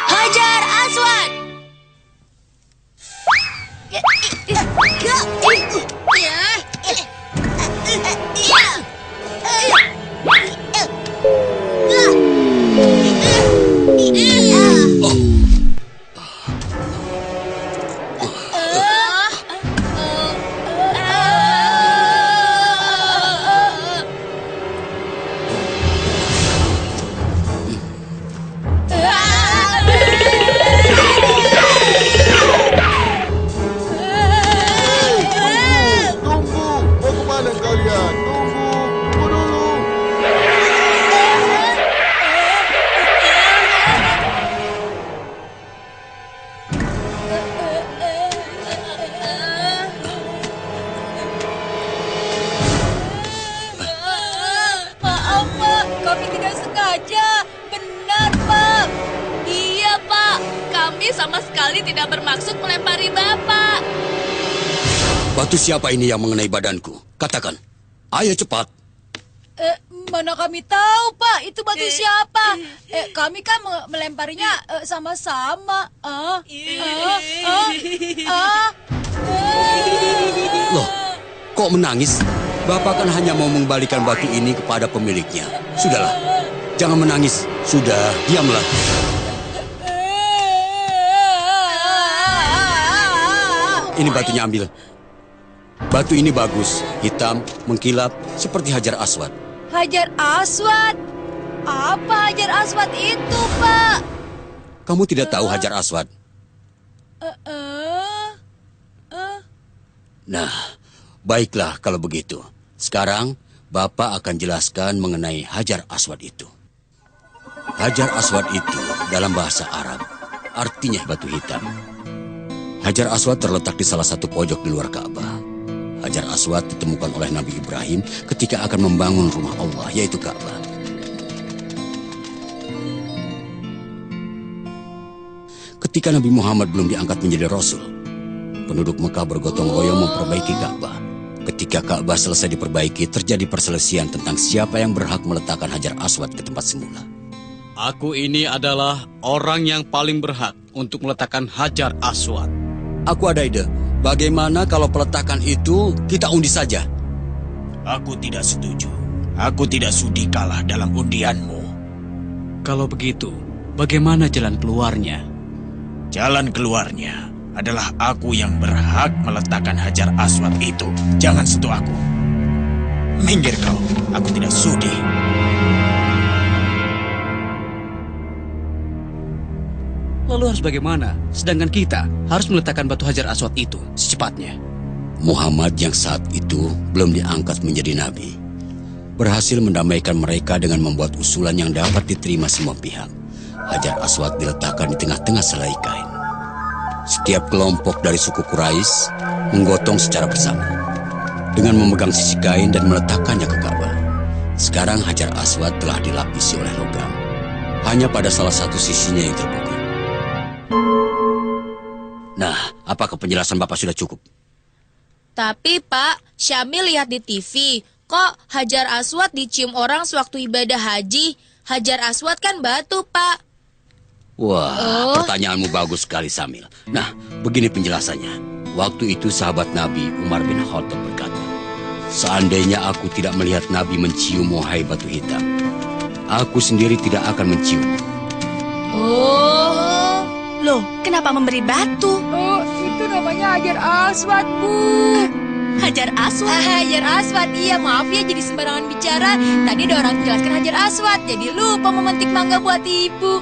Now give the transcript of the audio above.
Hajar Aswad! Sama sekali tidak bermaksud melempari Bapak. Batu siapa ini yang mengenai badanku? Katakan. Ayo cepat. Mana kami tahu, Pak. Itu batu siapa? Kami kan melemparinya sama-sama. Loh, kok menangis? Bapak kan hanya mau mengembalikan batu ini kepada pemiliknya. Sudahlah, jangan menangis. Sudah, diamlah. Ini batunya ambil. Batu ini bagus, hitam, mengkilap, seperti Hajar Aswad. Hajar Aswad? Apa Hajar Aswad itu, Pak? Kamu tidak tahu Hajar Aswad? Nah, baiklah kalau begitu. Sekarang, Bapak akan jelaskan mengenai Hajar Aswad itu. Hajar Aswad itu dalam bahasa Arab, artinya batu hitam. Hajar Aswad terletak di salah satu pojok di luar Ka'bah. Hajar Aswad ditemukan oleh Nabi Ibrahim ketika akan membangun rumah Allah, yaitu Ka'bah. Ketika Nabi Muhammad belum diangkat menjadi Rasul, penduduk Mekah bergotong royong memperbaiki Ka'bah. Ketika Ka'bah selesai diperbaiki, terjadi perselisihan tentang siapa yang berhak meletakkan Hajar Aswad ke tempat semula. Aku ini adalah orang yang paling berhak untuk meletakkan Hajar Aswad. Aku ada ide. Bagaimana kalau peletakan itu kita undi saja? Aku tidak setuju. Aku tidak sudi kalah dalam undianmu. Kalau begitu, bagaimana jalan keluarnya? Jalan keluarnya adalah aku yang berhak meletakkan Hajar Aswad itu. Jangan sentuh aku. Minggir kau. Aku tidak sudi. Lalu harus bagaimana? Sedangkan kita harus meletakkan batu Hajar Aswad itu secepatnya. Muhammad yang saat itu belum diangkat menjadi nabi, berhasil mendamaikan mereka dengan membuat usulan yang dapat diterima semua pihak. Hajar Aswad diletakkan di tengah-tengah selai kain. Setiap kelompok dari suku Quraisy menggotong secara bersama dengan memegang sisi kain dan meletakkannya ke Ka'bah. Sekarang Hajar Aswad telah dilapisi oleh logam. Hanya pada salah satu sisinya yang terbuka. Nah, apakah penjelasan Bapak sudah cukup? Tapi Pak, Syamil lihat di TV, kok Hajar Aswad dicium orang sewaktu ibadah haji? Hajar Aswad kan batu, Pak. Wah, pertanyaanmu bagus sekali, Syamil. Nah, begini penjelasannya. Waktu itu sahabat Nabi Umar bin Khattab berkata, seandainya aku tidak melihat Nabi mencium wahai batu hitam, aku sendiri tidak akan mencium. Loh, kenapa memberi batu? Oh, itu namanya Hajar Aswad, Bu. Hajar Aswad? Hajar Aswad, iya maaf ya jadi sembarangan bicara. Tadi ada orang menjelaskan Hajar Aswad, jadi lupa memetik mangga buat ibu.